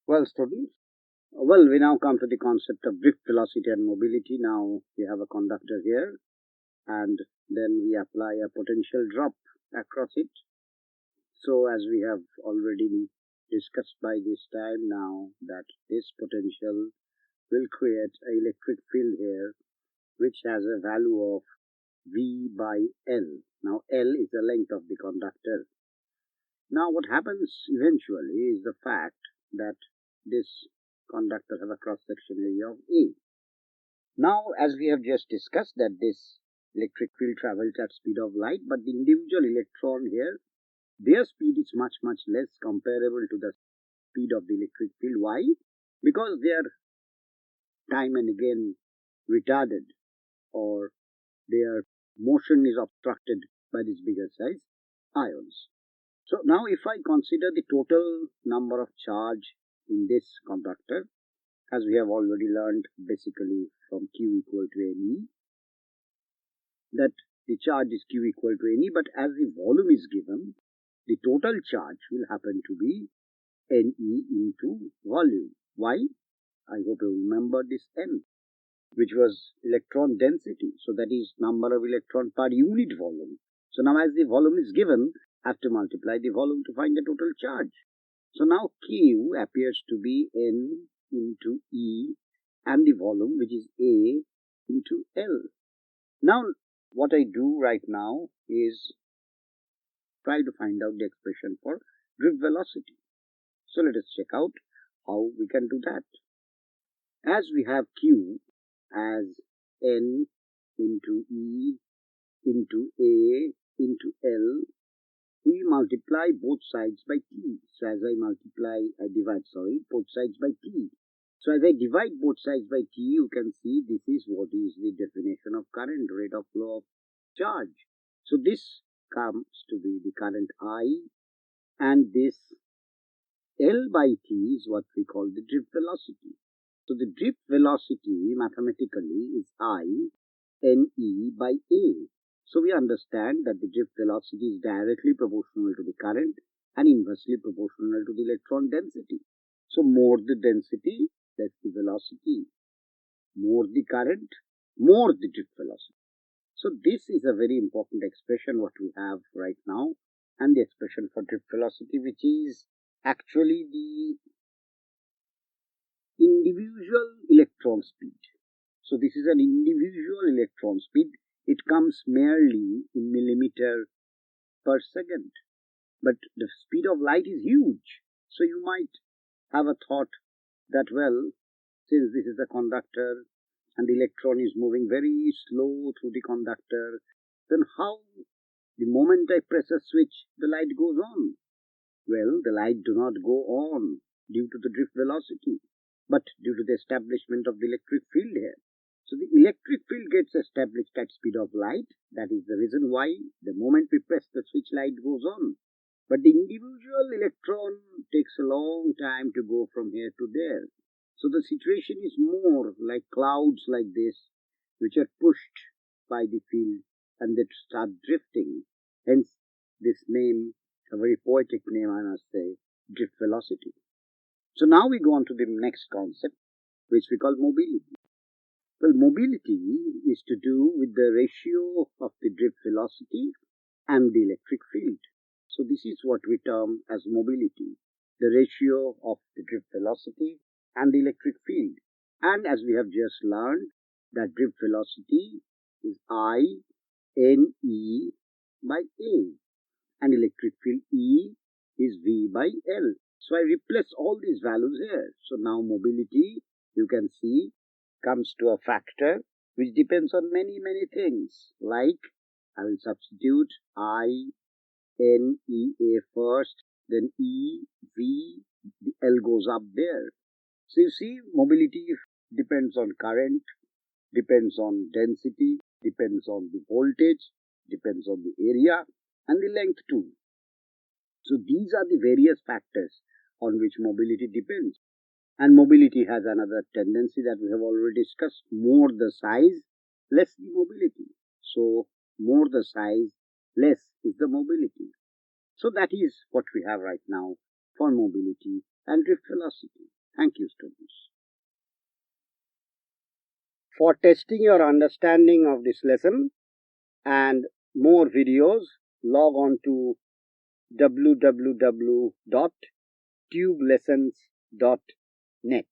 Well, students, we now come to the concept of drift velocity and mobility. Now we have a conductor here, and then we apply a potential drop across it. So, as we have already discussed by this time now, that this potential will create an electric field here, which has a value of V by L. Now, L is the length of the conductor. Now, what happens eventually is the fact that this conductor have a cross-section area of A. Now, as we have just discussed that this electric field travels at speed of light, but the individual electron here, their speed is much less comparable to the speed of the electric field. Why? Because they are time and again retarded, or their motion is obstructed by these bigger size ions. So now if I consider the total number of charge in this conductor, as we have already learned basically from Q equal to Ne, that the charge is Q equal to Ne, but as the volume is given, the total charge will happen to be Ne into volume. Why? I hope you remember this N, which was electron density. So that is number of electron per unit volume. So now as the volume is given, I have to multiply the volume to find the total charge. So now Q appears to be N into E and the volume, which is A into L. Now what I do right now is try to find out the expression for drift velocity. So let us check out how we can do that. As we have Q as N into E into A into L, we multiply both sides by T. So as I divide both sides by T. So as I divide both sides by T, you can see this is what is the definition of current, rate of flow of charge. So this comes to be the current I, and this L by T is what we call the drift velocity. So the drift velocity mathematically is I Ne by A. So we understand that the drift velocity is directly proportional to the current and inversely proportional to the electron density. So more the density, less the velocity. More the current, more the drift velocity. So this is a very important expression what we have right now, and the expression for drift velocity, which is actually the individual electron speed. So this is an individual electron speed. It comes merely in millimeter per second. But the speed of light is huge. So you might have a thought that, well, since this is a conductor and the electron is moving very slow through the conductor, then how the moment I press a switch, the light goes on? Well, the light do not go on due to the drift velocity, but due to the establishment of the electric field here. So the electric field gets established at speed of light. That is the reason why the moment we press the switch, light goes on. But the individual electron takes a long time to go from here to there. So the situation is more like clouds like this, which are pushed by the field and they start drifting. Hence this name, a very poetic name I must say, drift velocity. So now we go on to the next concept, which we call mobility. Well, mobility is to do with the ratio of the drift velocity and the electric field. So this is what we term as mobility, the ratio of the drift velocity and the electric field. And as we have just learned, that drift velocity is I Ne by A, and electric field E is V by L. So I replace all these values here. So now mobility, you can see, comes to a factor which depends on many things. Like I will substitute I N E A first, then E V, the L goes up there. So you see, mobility depends on current, depends on density, depends on the voltage, depends on the area and the length too. So these are the various factors on which mobility depends. And mobility has another tendency that we have already discussed. More the size, less the mobility. So more the size, less is the mobility. So that is what we have right now for mobility and drift velocity. For testing your understanding of this lesson and more videos, log on to www.tubelessons.net.